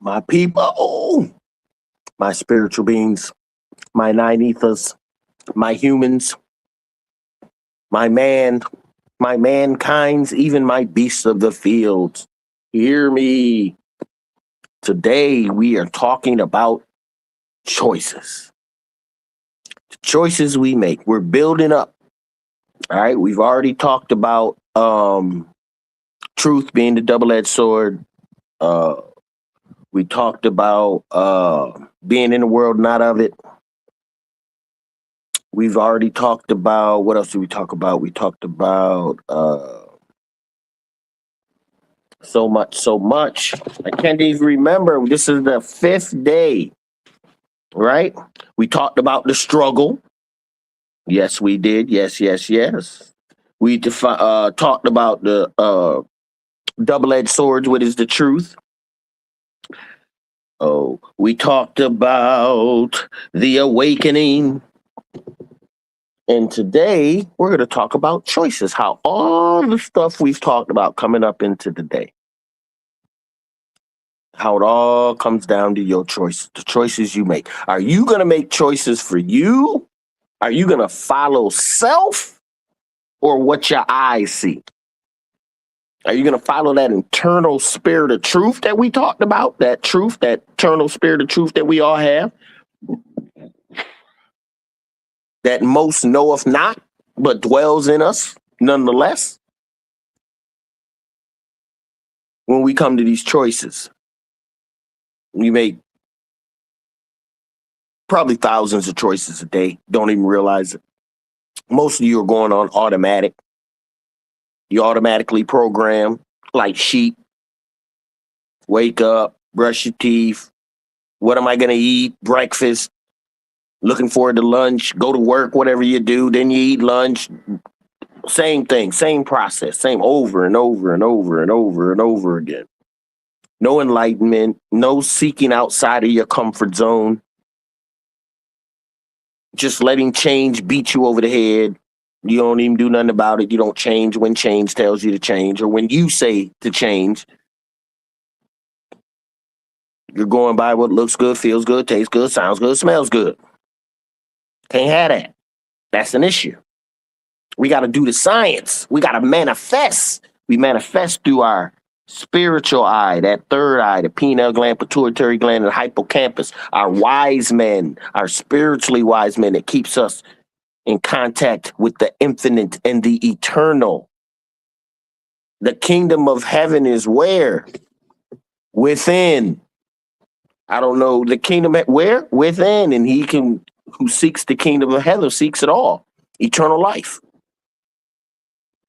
My people, my spiritual beings, my nine ethers, my humans, my man, my mankind's, even my beasts of the fields. Hear me. Today we are talking about choices. The choices we make. We're building up. All right. We've already talked about truth being the double-edged sword. Uh we talked about being in the world, not of it. We've already talked about, what else did we talk about? We talked about so much, so much. I can't even remember. This is the fifth day, right? We talked about the struggle. Yes, we did. Yes, yes, yes. We talked about the double-edged swords. What is the truth? Oh, we talked about the awakening. And today we're going to talk about choices, how all the stuff we've talked about coming up into the day, how it all comes down to your choices, the choices you make. Are you going to make choices for you? Are you going to follow self or what your eyes see? Are you going to follow that internal spirit of truth that we talked about? That truth, that eternal spirit of truth that we all have, that most knoweth not, but dwells in us nonetheless? When we come to these choices, you make probably thousands of choices a day, don't even realize it. Most of you are going on automatic. You automatically program like sheep. Wake up, brush your teeth. What am I going to eat? Breakfast. Looking forward to lunch. Go to work, whatever you do. Then you eat lunch. Same thing, same process, same over and over and over and over and over again. No enlightenment, no seeking outside of your comfort zone. Just letting change beat you over the head. You don't even do nothing about it. You don't change when change tells you to change or when you say to change. You're going by what looks good, feels good, tastes good, sounds good, smells good. Can't have that. That's an issue. We got to do the science. We got to manifest. We manifest through our spiritual eye, that third eye, the pineal gland, pituitary gland, and hippocampus. Our wise men, our spiritually wise men that keeps us in contact with the infinite and the eternal. The kingdom of heaven is where? Within. I don't know. The kingdom where? Within. And he can, who seeks the kingdom of heaven, seeks it all. Eternal life.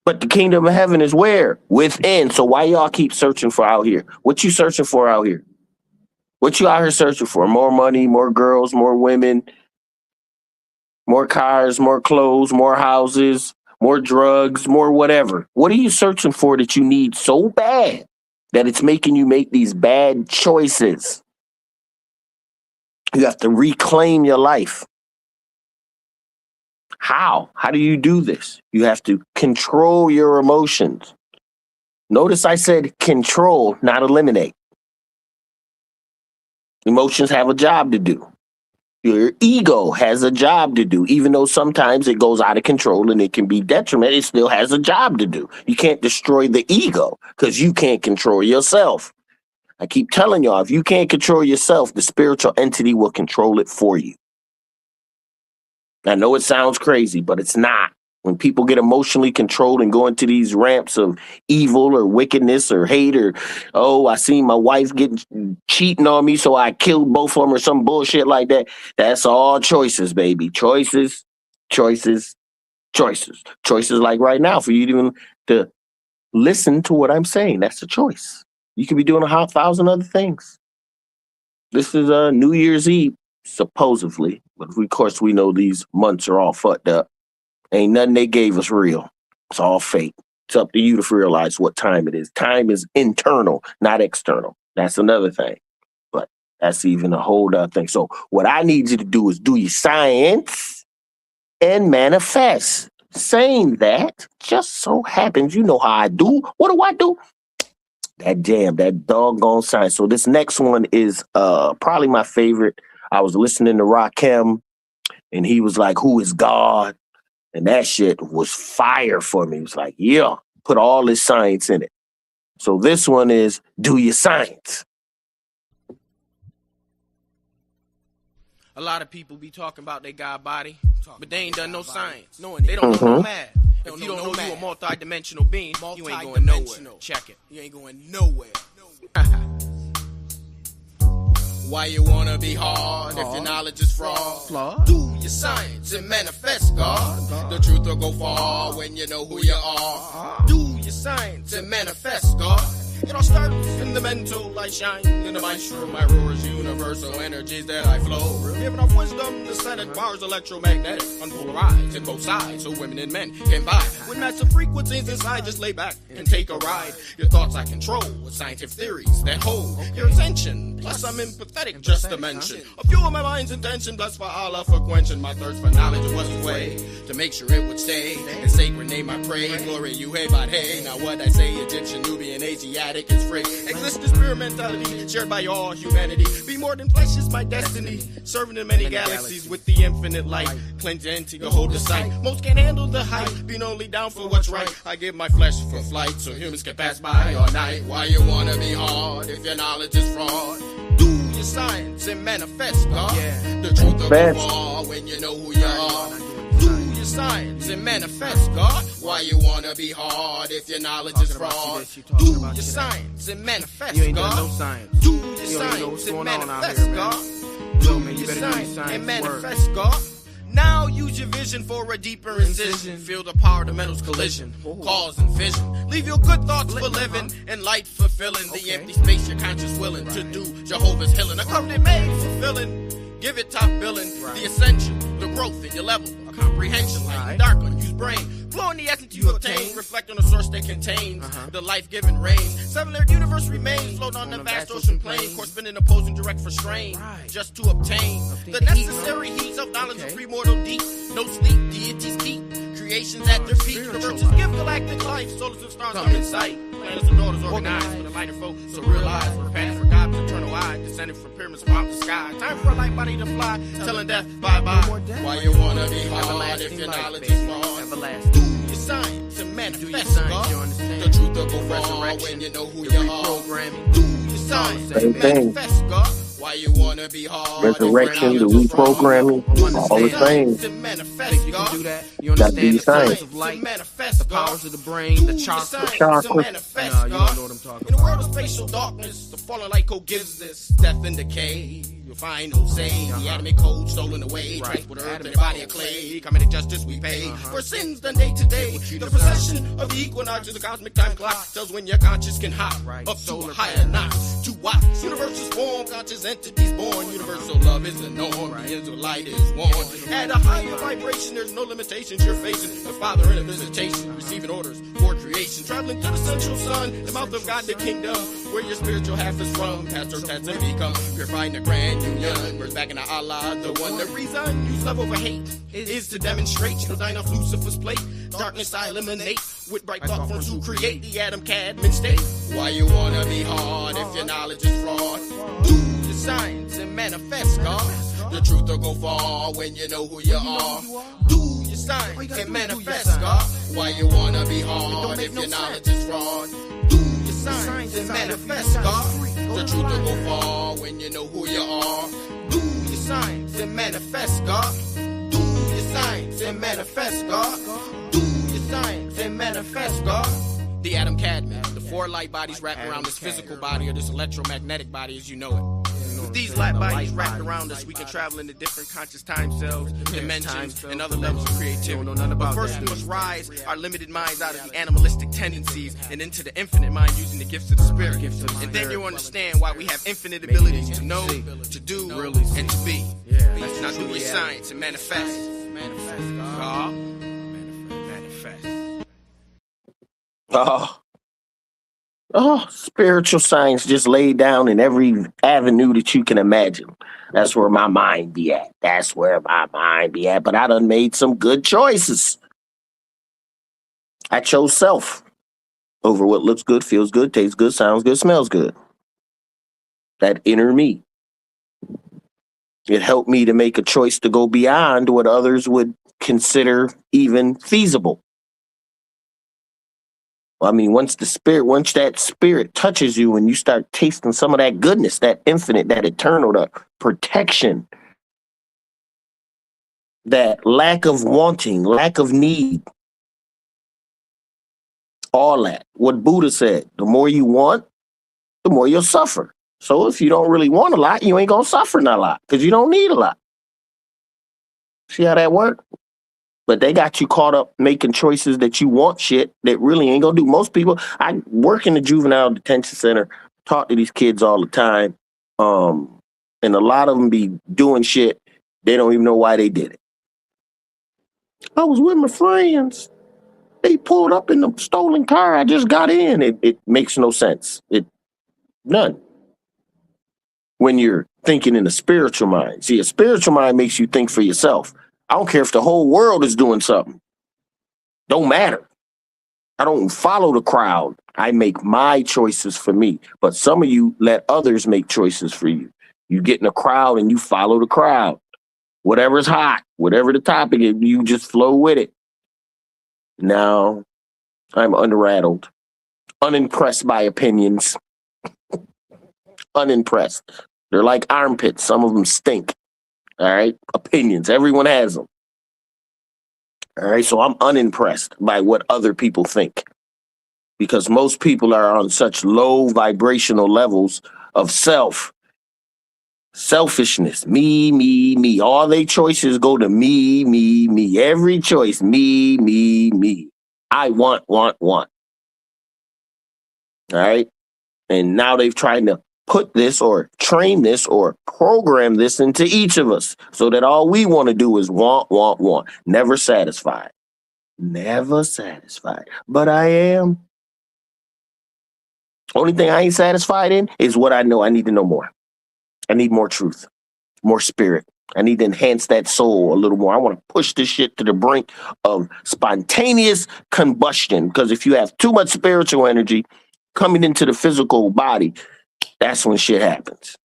But the kingdom of heaven is where? Within. So why y'all keep searching for out here? What you searching for out here? What you out here searching for? More money, more girls, more women, more cars, more clothes, more houses, more drugs, more whatever. What are you searching for that you need so bad that it's making you make these bad choices? You have to reclaim your life. How? How do you do this? You have to control your emotions. Notice I said control, not eliminate. Emotions have a job to do. Your ego has a job to do. Even though sometimes it goes out of control and it can be detriment, it still has a job to do. You can't destroy the ego because you can't control yourself. I keep telling y'all, if you can't control yourself, the spiritual entity will control it for you. I know it sounds crazy, but it's not. When people get emotionally controlled and go into these ramps of evil or wickedness or hate or, oh, I seen my wife getting cheating on me, so I killed both of them or some bullshit like that. That's all choices, baby. Choices, choices, choices. Choices like right now for you to listen to what I'm saying. That's a choice. You could be doing 1,000 other things. This is New Year's Eve, supposedly. But of course, we know these months are all fucked up. Ain't nothing they gave us real. It's all fake. It's up to you to realize what time it is. Time is internal, not external. That's another thing. But that's even a whole other thing. So what I need you to do is do your science and manifest. Saying that just so happens, you know how I do. What do I do? That damn, that doggone science. So this next one is probably my favorite. I was listening to Rakim and he was like, "Who is God?" And that shit was fire for me. It was like, yeah, put all this science in it. So this one is Do Your Science. A lot of people be talking about their God body, but they ain't done no science. They don't know no math. If you don't know you a multi-dimensional being, you ain't going nowhere. Check it. You ain't going nowhere. Why you wanna be hard if your knowledge is fraud? Do your science and manifest, God. The truth will go far when you know who you are. Do your science and manifest, God. It all starts in the mental, light shine in the maestro, my roars, universal energies that I flow. Giving off wisdom, the Senate bars, electromagnetic, unpolarized in both sides, so women and men can vibe. With massive frequencies inside, just lay back and take a ride. Your thoughts I control with scientific theories that hold your attention. Plus I'm empathetic, just to mention. A few of my mind's intention, blessed by Allah for quenching my thirst for knowledge of what's the way. To make sure it would stay, in sacred name I pray. Glory you, hey, but hey. Now what I say, Egyptian, Nubian, Asiatic, it's free. Existence, spirit mentality, shared by all humanity. Be more than flesh is my destiny. Serving in many galaxies with the infinite light. Cleanse into your hold the sight. Most can't handle the hype, being only down for what's right. I give my flesh for flight so humans can pass by all night. Why you wanna be hard if your knowledge is fraud? Do your science and manifest, God. The truth will go far when you know who you are. Do your science and manifest, God. Why you wanna be hard if your knowledge is fraud? Do your science and manifest, God. Do your science and manifest, God. Do your science and manifest, God. Now use your vision for a deeper incision. Feel the power of the metal's collision, cause and fission. Leave your good thoughts for living and light fulfilling the empty space your conscience willing to do Jehovah's healing. A covenant made fulfilling. Give it top billing, the ascension, the growth in your level, a comprehension, light dark unused brain. Flowing the essence you obtain, reflect on the source that contains the life-giving rain. Seven-layered universe remains, float on the vast ocean plain. Course spinning opposing direct for strain, just to obtain the necessary heat of knowledge of premortal deep. No sleep, deities keep creations at their feet. Universes give galactic life, solars and stars are in sight. Planets and daughters organized with a lighter foe, so realize we're past for God's eternal eye, descended from pyramids from out the sky. Time for a light body to fly, telling death bye-bye. Why you wanna be hard if your knowledge is flawed? Do your science and manifest, God. The truth will go far when you know who you are. Do your science and manifest, God. Why you wanna be hard? Resurrection, the reprogramming, all the things. You can do that. You Gotta do understand your the science science. of light, the powers of the brain, the chakra. Chakra. You don't know what I'm talking about. In a world of spatial darkness, the fallen light code gives this death and decay. You'll find no say. The atomic code stolen away. Transport earth to the body of clay. Committed justice we pay. For sins done day to day. The procession of the equinox is the cosmic time clock. Tells when your conscious can hop up to a higher notch. To watch universes form, conscious entities born. Universal love is the norm. The ends of light is worn. At a higher vibration, there's no limitations you're facing. The Father in a visitation, receiving orders for creation. Traveling to the central sun, the mouth of God, the kingdom, where your spiritual half is from. Pastor tats and become purifying the grand union. Birth back into Allah, the one. The reason use love over hate is to demonstrate. You dine off Lucifer's plate. Darkness I eliminate with bright thought forms who create the Adam Cadman state. Why you wanna be hard if your knowledge is fraud? Do your science and manifest, God. The truth will go far when you know who you are. Do your science and manifest, God. Why you wanna be hard if your knowledge is fraud? Do your science and manifest, God. The truth will go far when you know who you are. Do your science and manifest, God. Do your science and manifest, God. Do your science and manifest, God. The Adam Cadman, the four light bodies wrapped around this physical body or this electromagnetic body as you know it. With these light bodies wrapped around us, we can travel into different conscious time cells, dimensions, and other levels of creativity. But first we must rise our limited minds out of the animalistic tendencies and into the infinite mind using the gifts of the spirit. And then you'll understand why we have infinite abilities to know, to do, and to be. Now do your science and manifest. God. Manifest. Spiritual science just laid down in every avenue that you can imagine. That's where my mind be at. But I done made some good choices. I chose self. over what looks good, feels good, tastes good, sounds good, smells good. That inner me. It helped me to make a choice to go beyond what others would consider even feasible. I mean, once that spirit touches you and you start tasting some of that goodness, that infinite, that eternal, the protection, that lack of wanting, lack of need, all that. What Buddha said, the more you want, the more you'll suffer. So if you don't really want a lot, you ain't gonna suffer a lot because you don't need a lot. See how that works? But they got you caught up making choices that you want shit that really ain't gonna do. Most people, I work in the juvenile detention center, talk to these kids all the time. And a lot of them be doing shit, they don't even know why they did it. I was with my friends. They pulled up in the stolen car. I just got in. It makes no sense. None. When you're thinking in a spiritual mind. See, a spiritual mind makes you think for yourself. I don't care if the whole world is doing something. Don't matter. I don't follow the crowd. I make my choices for me. But some of you let others make choices for you. You get in a crowd and you follow the crowd. Whatever's hot, whatever the topic is, you just flow with it. Now, I'm unrattled, unimpressed by opinions. Unimpressed. They're like armpits. Some of them stink. All right? Opinions. Everyone has them. All right? So I'm unimpressed by what other people think because most people are on such low vibrational levels of selfishness. Me, me, me. All their choices go to me, me, me. Every choice, me, me, me. I want. All right? And now they've tried to put this or train this or program this into each of us so that all we want to do is want. Never satisfied. Never satisfied. But I am. Only thing I ain't satisfied in is what I know. I need to know more. I need more truth, more spirit. I need to enhance that soul a little more. I want to push this shit to the brink of spontaneous combustion because if you have too much spiritual energy coming into the physical body, that's when shit happens.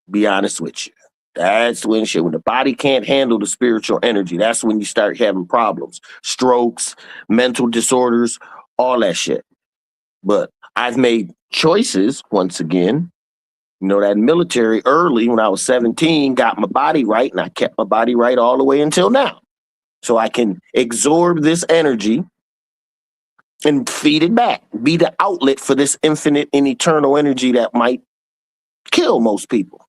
Be honest with you. That's when when the body can't handle the spiritual energy, that's when you start having problems. Strokes, mental disorders, all that shit. But I've made choices, once again, that military early when I was 17, got my body right, and I kept my body right all the way until now. So I can absorb this energy and feed it back, be the outlet for this infinite and eternal energy that might kill most people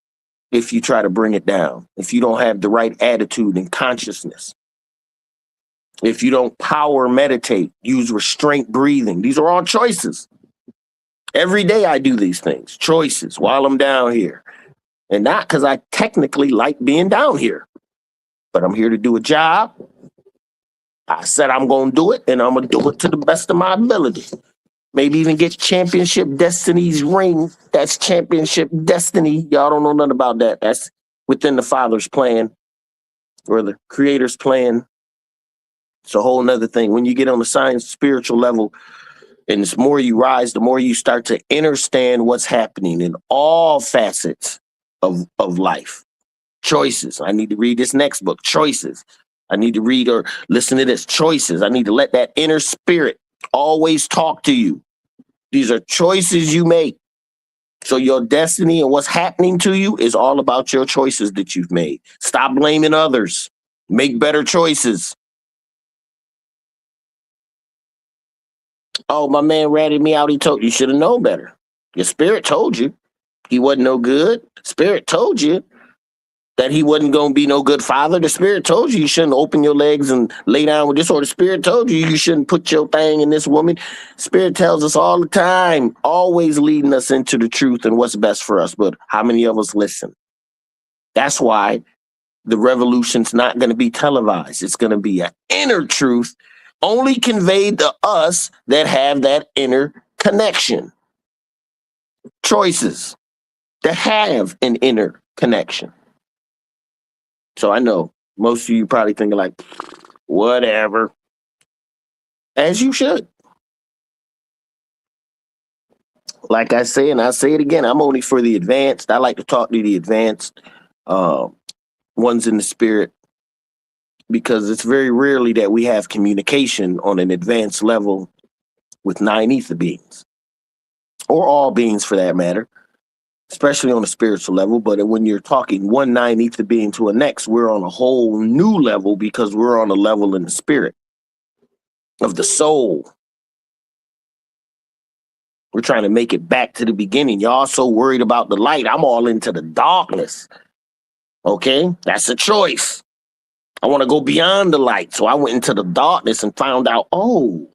if you try to bring it down, if you don't have the right attitude and consciousness, if you don't power meditate, use restraint breathing. These are all choices. Every day I do these things, choices, while I'm down here. And not because I technically like being down here, but I'm here to do a job. I said I'm going to do it, and I'm going to do it to the best of my ability. Maybe even get Championship Destiny's ring. That's Championship Destiny. Y'all don't know nothing about that. That's within the Father's plan or the Creator's plan. It's a whole nother thing. When you get on the science spiritual level, and the more you rise, the more you start to understand what's happening in all facets of life. Choices. I need to read this next book. Choices. I need to read or listen to this. Choices. I need to let that inner spirit always talk to you. These are choices you make. So your destiny and what's happening to you is all about your choices that you've made. Stop blaming others. Make better choices. Oh, my man ratted me out. He told you should have known better. Your spirit told you he wasn't no good. Spirit told you that he wasn't going to be no good father. The spirit told you shouldn't open your legs and lay down with this, or the spirit told you shouldn't put your thing in this woman. Spirit tells us all the time, always leading us into the truth and what's best for us. But how many of us listen? That's why the revolution's not going to be televised. It's going to be an inner truth only conveyed to us that have that inner connection. Choices that have an inner connection. So I know most of you probably thinking like, whatever. As you should. like I say, and I say it again, I'm only for the advanced. I like to talk to the advanced uh, ones in the spirit because it's very rarely that we have communication on an advanced level with nine ether beings or all beings for that matter, especially on a spiritual level. But when you're talking one nine ether being to a next, we're on a whole new level because we're on a level in the spirit of the soul. We're trying to make it back to the beginning. Y'all so worried about the light. I'm all into the darkness. Okay? That's a choice. I want to go beyond the light. So I went into the darkness and found out, oh,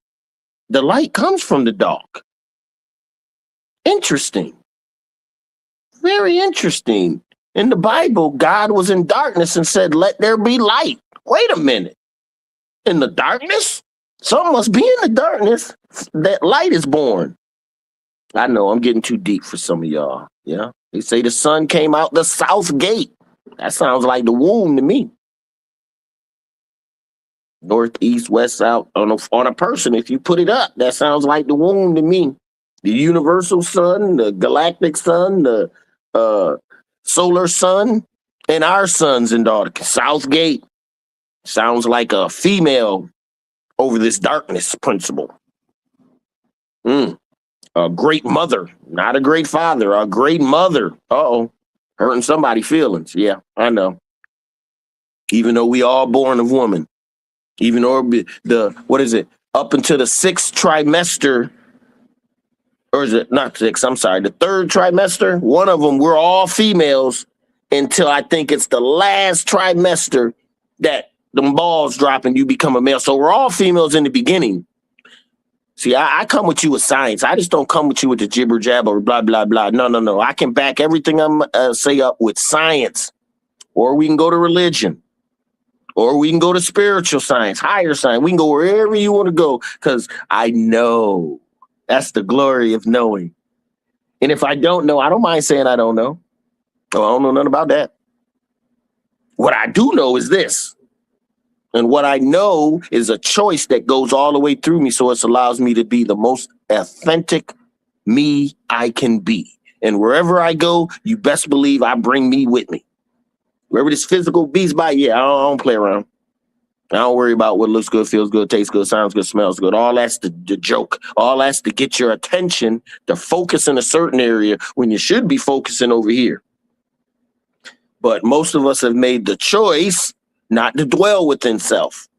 the light comes from the dark. Interesting. Very interesting. In the Bible, God was in darkness and said, let there be light. Wait a minute. In the darkness? Something must be in the darkness that light is born. I know I'm getting too deep for some of y'all. Yeah. They say the sun came out the south gate. That sounds like the womb to me. North, east, west, south. On a person, if you put it up, that sounds like the womb to me. The universal sun, the galactic sun, the solar sun, and our sons and daughters. South gate sounds like a female over this darkness principle. A great mother, not a great father, a great mother. Uh-oh, hurting somebody's feelings. Yeah, I know. Even though we all born of woman, even though what is it, up until the sixth trimester, or is it not six? I'm sorry, the third trimester, one of them, we're all females until I think it's the last trimester that the balls drop and you become a male. So we're all females in the beginning. See, I come with you with science. I just don't come with you with the jibber jabber or blah, blah, blah. No. I can back everything I'm say up with science. Or we can go to religion. Or we can go to spiritual science, higher science. We can go wherever you want to go because I know. That's the glory of knowing. And if I don't know, I don't mind saying I don't know. Oh, I don't know nothing about that. What I do know is this. And what I know is a choice that goes all the way through me. So it allows me to be the most authentic me I can be. And wherever I go, you best believe I bring me with me. Wherever this physical beast by, yeah, I don't play around. I don't worry about what looks good, feels good, tastes good, sounds good, smells good. All that's the joke. All that's to get your attention to focus in a certain area when you should be focusing over here. But most of us have made the choice not to dwell within self.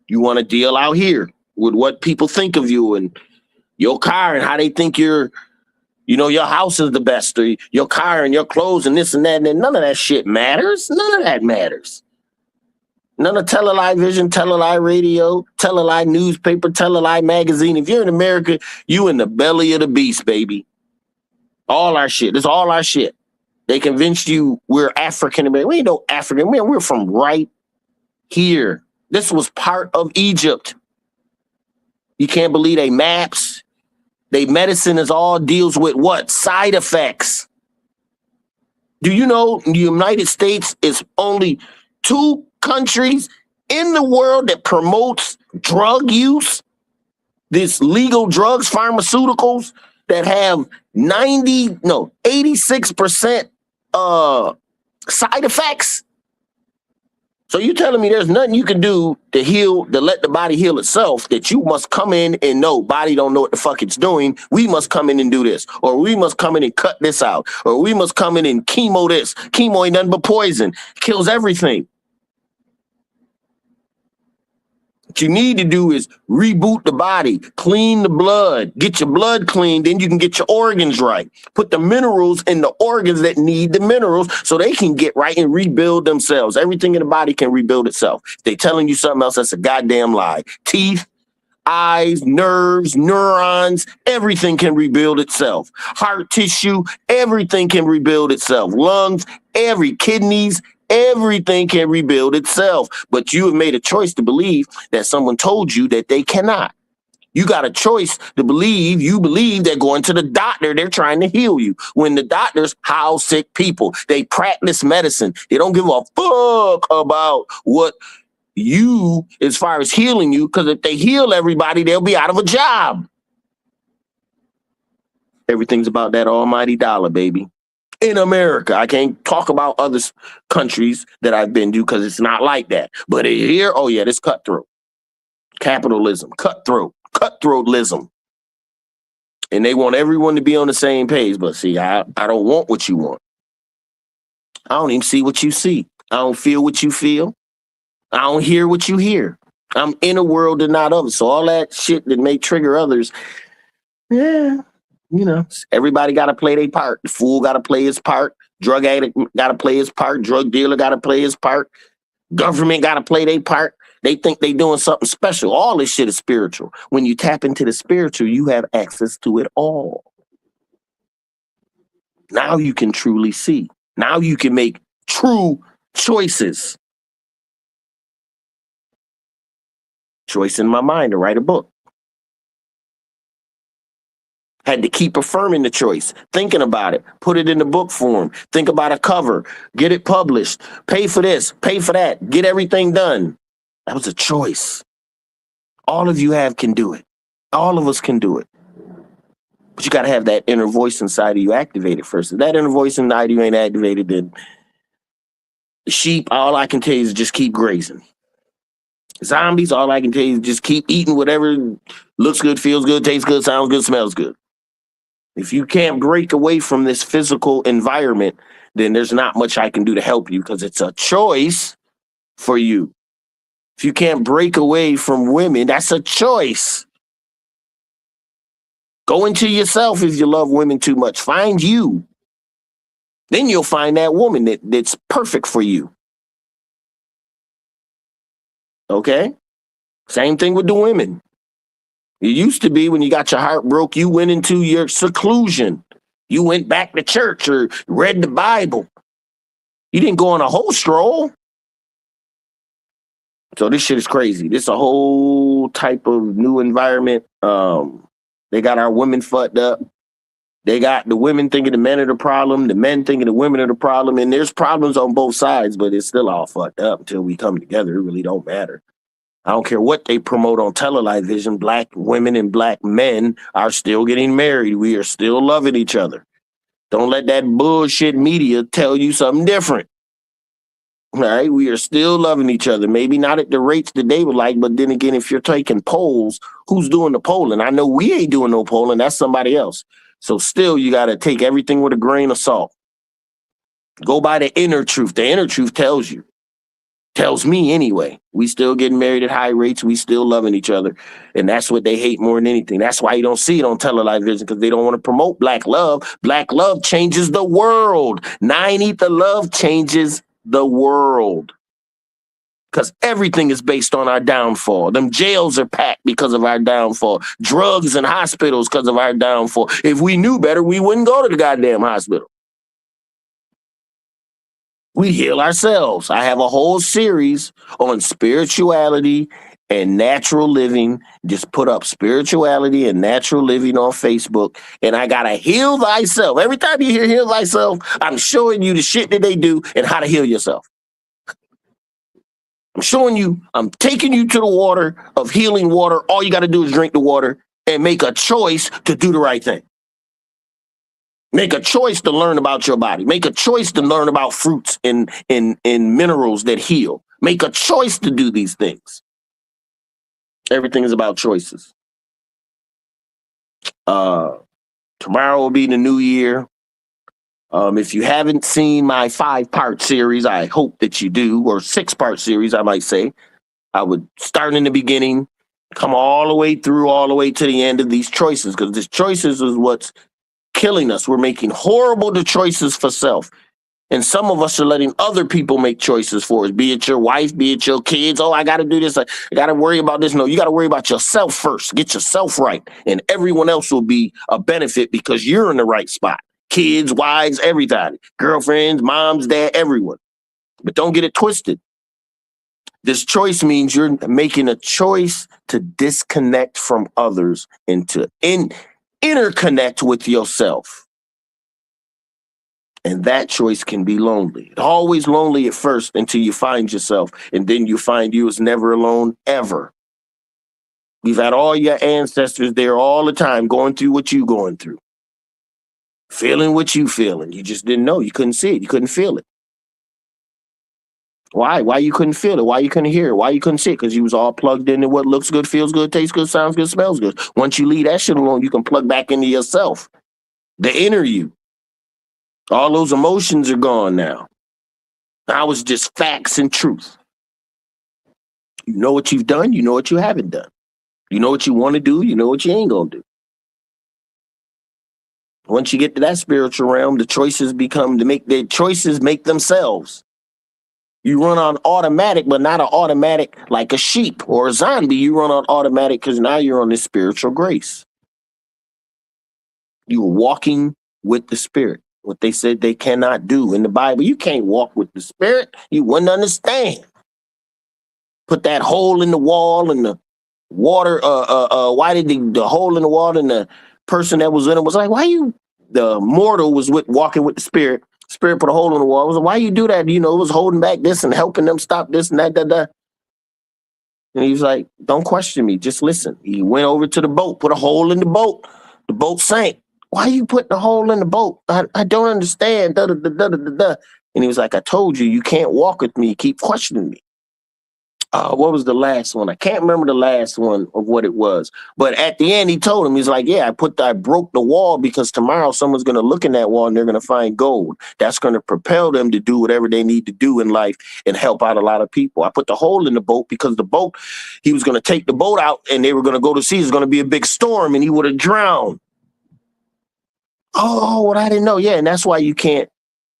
You want to deal out here with what people think of you and your car and how they think your house is the best, or your car and your clothes and this and that. And none of that shit matters. None of that matters. None of Tele-Lie Vision, Tele-Lie Radio, Tele-Lie Newspaper, Tele-Lie Magazine. If you're in America, you in the belly of the beast, baby. All our shit. It's all our shit. They convinced you we're African American. We ain't no African. We're from right here. This was part of Egypt. You can't believe they maps. They medicine is all deals with what? Side effects. Do you know the United States is only 2 countries in the world that promotes drug use? This legal drugs, pharmaceuticals that have 86% side effects. So you telling me there's nothing you can do to heal, to let the body heal itself, that you must come in and know body don't know what the fuck it's doing. We must come in and do this, or we must come in and cut this out, or we must come in and chemo this. Chemo ain't nothing but poison. Kills everything. What you need to do is reboot the body, clean the blood, get your blood clean, then you can get your organs right. Put the minerals in the organs that need the minerals so they can get right and rebuild themselves. Everything in the body can rebuild itself. If they're telling you something else, that's a goddamn lie. Teeth, eyes, nerves, neurons, everything can rebuild itself. Heart tissue, everything can rebuild itself. Lungs, kidneys, everything can rebuild itself. But you have made a choice to believe that someone told you that they cannot. You got a choice to believe, you believe that going to the doctor, they're trying to heal you. When the doctors house sick people, they practice medicine. They don't give a fuck about what you, as far as healing you, because if they heal everybody, they'll be out of a job. Everything's about that almighty dollar, baby. In America, I can't talk about other countries that I've been to because it's not like that. But here, oh yeah, this cutthroat. Capitalism, cutthroatlism. And they want everyone to be on the same page. But see, I don't want what you want. I don't even see what you see. I don't feel what you feel. I don't hear what you hear. I'm in a world and not of it. So all that shit that may trigger others, yeah, you know, everybody got to play their part. The fool got to play his part. Drug addict got to play his part. Drug dealer got to play his part. Government got to play their part. They think they doing something special. All this shit is spiritual. When you tap into the spiritual, you have access to it all. Now you can truly see. Now you can make true choices. Choice in my mind to write a book. Had to keep affirming the choice, thinking about it, put it in the book form, think about a cover, get it published, pay for this, pay for that, get everything done. That was a choice. All of you can do it. All of us can do it. But you got to have that inner voice inside of you activated first. If that inner voice inside of you ain't activated, then the sheep, all I can tell you is just keep grazing. Zombies, all I can tell you is just keep eating whatever looks good, feels good, tastes good, sounds good, smells good. If you can't break away from this physical environment, then there's not much I can do to help you because it's a choice for you. If you can't break away from women, that's a choice. Go into yourself if you love women too much. Find you. Then you'll find that woman that's perfect for you. Okay? Same thing with the women. It used to be when you got your heart broke, you went into your seclusion. You went back to church or read the Bible. You didn't go on a whole stroll. So this shit is crazy. This is a whole type of new environment. They got our women fucked up. They got the women thinking the men are the problem, the men thinking the women are the problem, and there's problems on both sides, but it's still all fucked up until we come together. It really don't matter. I don't care what they promote on television. Black women and black men are still getting married. We are still loving each other. Don't let that bullshit media tell you something different. All right, we are still loving each other. Maybe not at the rates that they would like, but then again, if you're taking polls, who's doing the polling? I know we ain't doing no polling. That's somebody else. So still, you got to take everything with a grain of salt. Go by the inner truth. The inner truth tells me anyway. We still getting married at high rates. We still loving each other. And that's what they hate more than anything. That's why you don't see it on television, because they don't want to promote black love. Black love changes the world. 9 Ether love changes the world. Because everything is based on our downfall. Them jails are packed because of our downfall. Drugs and hospitals because of our downfall. If we knew better, we wouldn't go to the goddamn hospital. We heal ourselves. I have a whole series on spirituality and natural living. Just put up spirituality and natural living on Facebook. And I got to heal thyself. Every time you hear heal thyself, I'm showing you the shit that they do and how to heal yourself. I'm showing you, I'm taking you to the water of healing water. All you got to do is drink the water and make a choice to do the right thing. Make a choice to learn about your body. Make a choice to learn about fruits and minerals that heal. Make a choice to do these things. Everything is about choices. Tomorrow will be the new year. If you haven't seen my 5-part series, I hope that you do, or 6-part series, I might say. I would start in the beginning, come all the way through, all the way to the end of these choices, because these choices is what's killing us. We're making horrible choices for self. And some of us are letting other people make choices for us, be it your wife, be it your kids. Oh, I got to do this. I got to worry about this. No, you got to worry about yourself first. Get yourself right. And everyone else will be a benefit because you're in the right spot. Kids, wives, everybody, girlfriends, moms, dad, everyone. But don't get it twisted. This choice means you're making a choice to disconnect from others and to interconnect with yourself. And that choice can be lonely. It's always lonely at first until you find yourself. And then you find you is never alone, ever. You've had all your ancestors there all the time going through what you're going through. feeling what you feeling. You just didn't know. You couldn't see it. You couldn't feel it. Why? Why you couldn't feel it? Why you couldn't hear it? Why you couldn't see it? Because you was all plugged into what looks good, feels good, tastes good, sounds good, smells good. Once you leave that shit alone, you can plug back into yourself, the inner you. All those emotions are gone now. Now it's just facts and truth. You know what you've done. You know what you haven't done. You know what you want to do. You know what you ain't going to do. Once you get to that spiritual realm, the choices become to make their choices make themselves. You run on automatic, but not an automatic like a sheep or a zombie. You run on automatic because now you're on this spiritual grace. You're walking with the spirit. What they said they cannot do in the Bible. You can't walk with the spirit. You wouldn't understand. Put that hole in the wall and the water. Why did the hole in the wall and the person that was in it was like, why you? The mortal was walking with the spirit. Spirit put a hole in the wall. I was like, why you do that? You know, it was holding back this and helping them stop this and that. And he was like, don't question me. Just listen. He went over to the boat, put a hole in the boat. The boat sank. Why you putting a hole in the boat? I don't understand. And he was like, I told you, you can't walk with me. Keep questioning me. What was the last one? I can't remember the last one of what it was. But at the end, he told him, he's like, yeah, I broke the wall because tomorrow someone's going to look in that wall and they're going to find gold. That's going to propel them to do whatever they need to do in life and help out a lot of people. I put the hole in the boat because the boat, he was going to take the boat out and they were going to go to sea. It's going to be a big storm and he would have drowned. Oh, what I didn't know. Yeah, and that's why you can't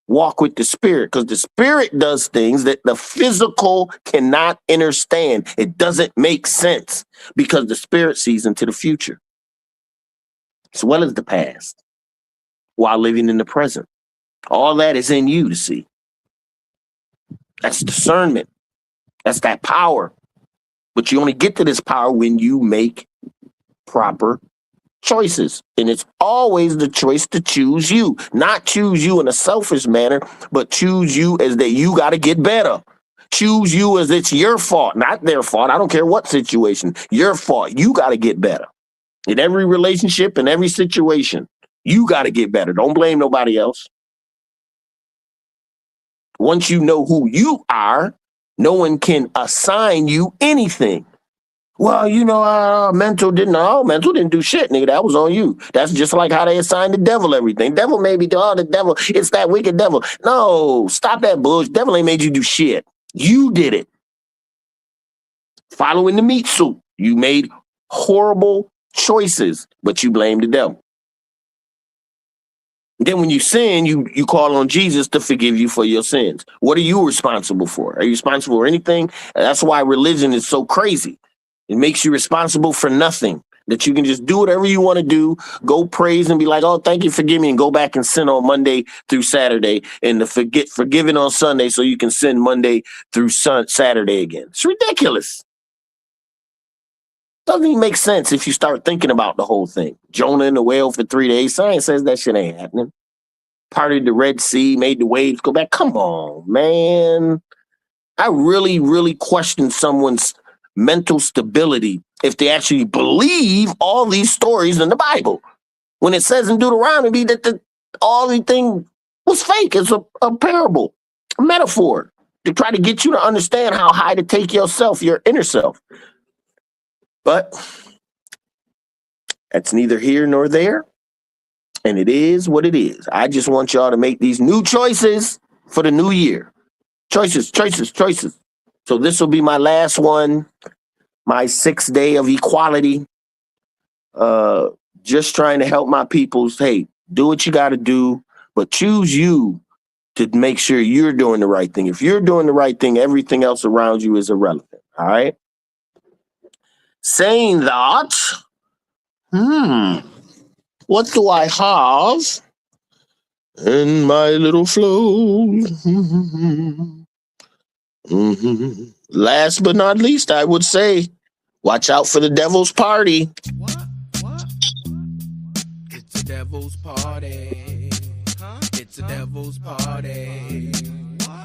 walk with the spirit, because the spirit does things that the physical cannot understand. It doesn't make sense because the spirit sees into the future as well as the past while living in the present. All that is in you to see. That's discernment. That's that power. But you only get to this power when you make proper choices. And it's always the choice to choose you, not choose you in a selfish manner, but choose you as that you got to get better. Choose you as it's your fault, not their fault. I don't care what situation, your fault. You got to get better in every relationship, in every situation. You got to get better. Don't blame nobody else. Once you know who you are, no one can assign you anything. Well, you know, mental didn't do shit, nigga. That was on you. That's just like how they assign the devil everything. Devil made me do all the devil. It's that wicked devil. No, stop that bullshit. Devil ain't made you do shit. You did it. Following the meat suit. You made horrible choices, but you blame the devil. Then when you sin, you call on Jesus to forgive you for your sins. What are you responsible for? Are you responsible for anything? That's why religion is so crazy. It makes you responsible for nothing, that you can just do whatever you want to do, go praise and be like, oh, thank you, forgive me, and go back and sin on Monday through Saturday and to forgiven on Sunday so you can sin Monday through Saturday again. It's ridiculous. Doesn't even make sense if you start thinking about the whole thing. Jonah and the whale for 3 days. Science says that shit ain't happening. Parted the Red Sea, made the waves go back. Come on, man. I really, really question someone's mental stability if they actually believe all these stories in the Bible. When it says in Deuteronomy that all the thing was fake, it's a parable, a metaphor to try to get you to understand how high to take yourself, your inner self. But that's neither here nor there, and it is what it is. I just want y'all to make these new choices for the new year. Choices. So this will be my last one, my 6th day of equality. Just trying to help my peoples. Hey, do what you got to do, but choose you to make sure you're doing the right thing. If you're doing the right thing, everything else around you is irrelevant. All right? Saying that, what do I have in my little flow? Last but not least, I would say, watch out for the devil's party. What? It's the devil's party. Huh? It's the devil's party.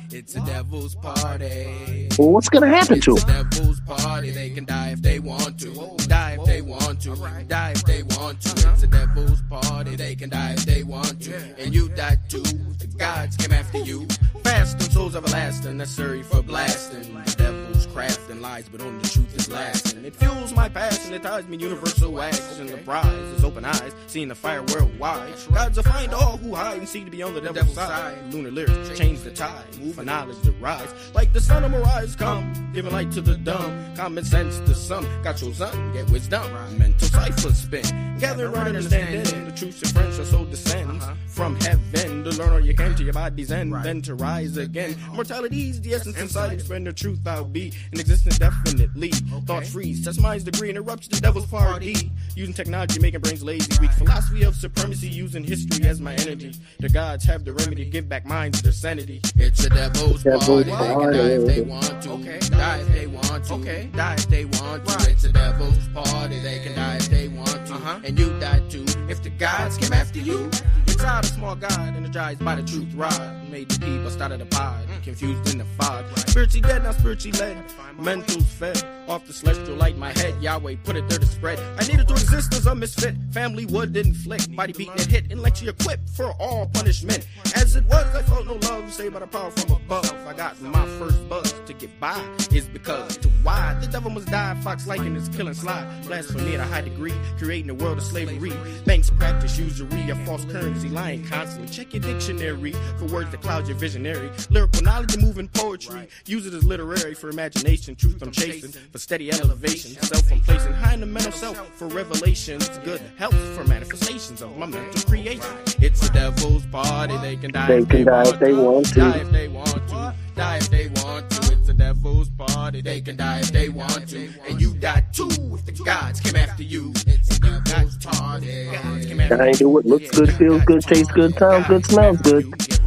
It's the devil's party. Well, what's going to happen to It's him? the devil's party. They can die if they want to. Die if they want to. Die if they want to. It's the devil's party. They can die if they want to. And you die too, if the gods came after you. Fast and souls everlasting, necessary for blasting. The devil's crafting lies, but only the truth is lasting. It fuels my passion, it ties me universal action. The prize is open eyes, seeing the fire worldwide. Gods will find all who hide and seek to be on the devil's side. Lunar lyrics change the tide, move for knowledge to rise. Like the sun of mirage come, giving light to the dumb. Common sense to some, got your son, get wisdom. Mental cipher spin, gather right understanding. The truths and friends shall so descend from heaven. To learn all you can to your body's end, then to rise again. Mortality's the essence inside, expend the truth I'll be. In existence definitely, thoughts freeze, test minds degree, and erupts the devil's party. Using technology, making brains lazy, weak. Philosophy of supremacy, using history as my energy. The gods have the remedy, give back minds their sanity. It's the devil's party, they can die if they want to. Die if they want to, die if they want to. It's the devil's party, they can die if they want to. And you die too, if the gods came after you. Inside a small God, energized by the truth rod. Made the people start of the pod, confused in the fog. Spiritually dead, not spiritually led. Mentals fed off the celestial light in my head. Yahweh put it there to spread. I needed to exist as a misfit. Family wood didn't flick. Body beating and hit, intellectually equipped for all punishment. As it was, I felt no love, saved by the power from above. I got my first buzz to get by is because to why the devil must die. Fox liking is killing sly. Blasphemy at a high degree, creating a world of slavery. Banks practice usury, a false currency, lying constantly. Check your dictionary for words that cloud your visionary. Lyrical knowledge and moving poetry. Use it as literary for imagination. Truth I'm chasing for steady elevation. Self I'm placing high in the mental self for revelations. Good health for manifestations of my mental creation. It's the devil's party. They can die if they want to. Die if they want to. Die if they want to. It's the devil's party. They can die if they want to. And you die too if the gods came after you. It's the devil's party. I ain't do what looks good, feels good, tastes good, sounds good, smells good.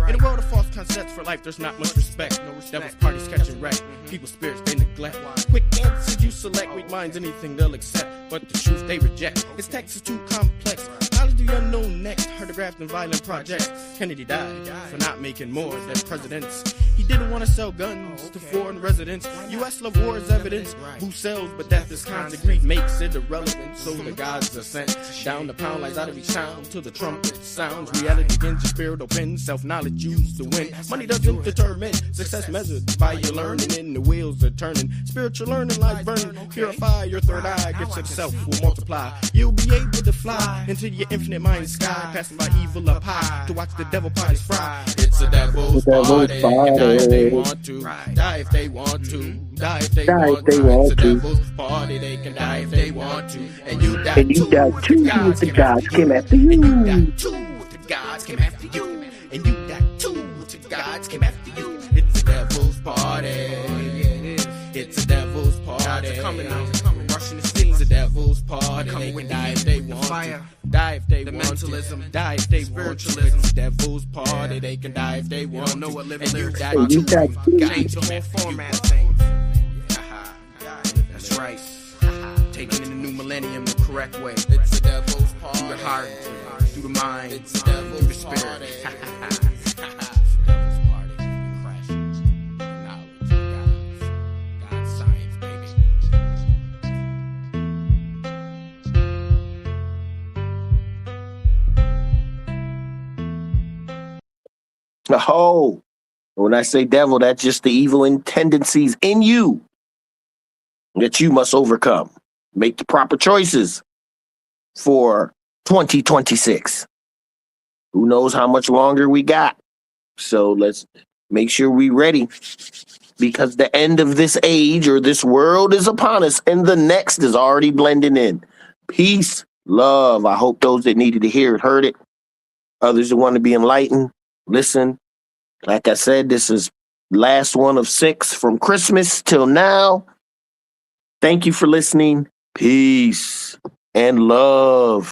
In a world of false concepts for life, there's not much respect. No devil's parties catching wreck. People's spirits they neglect. Quick answers you select, weak minds anything they'll accept, but the truth they reject. Its text is too complex. Knowledge the unknown next. Heard of graft and violent projects. Kennedy died for not making more than presidents. He didn't want to sell guns to foreign residents. U.S. love war is evidence. Who sells, but death is constant. Greed makes it irrelevant. So the gods are sent down the pound lights out of each town till the trumpet sounds. Reality begins, your spirit open. Self-knowledge used to win. Money doesn't determine success measured by your learning. And the wheels are turning. Spiritual learning lies burning. Purify your third eye. Gifts of self will multiply. You'll be able to fly into your infinite mind sky. Passing by evil up high to watch the devil parties fry. It's the devil's party. Die if they want to. Die if they want to. Die if they want to. It's the devil's party. They can die if they want to. And you die too if the gods came after you. And you die too if the gods came after you. And you die too if the gods came after you. It's the devil's party. It's the devil's party. Gods are coming out. Rushing the scenes. It's the devil's party. They can die if they want to. Die if they want to. Die if they want to. It's the devil's party. They can die if they want to. Know what living lyrics are. Change the whole format thing. That's right. Taking in the new millennium the correct way. It's the devil's party. Through the heart, through the mind, it's the devil's through the spirit. It's the devil's party. Crash. Knowledge, God's science, baby. Oh, when I say devil, that's just the evil tendencies in you that you must overcome. Make the proper choices for 2026. Who knows how much longer we got? So let's make sure we're ready, because the end of this age or this world is upon us and the next is already blending in. Peace, love. I hope those that needed to hear it heard it. Others that want to be enlightened, listen. Like I said, this is last one of 6 from Christmas till now. Thank you for listening. Peace and love.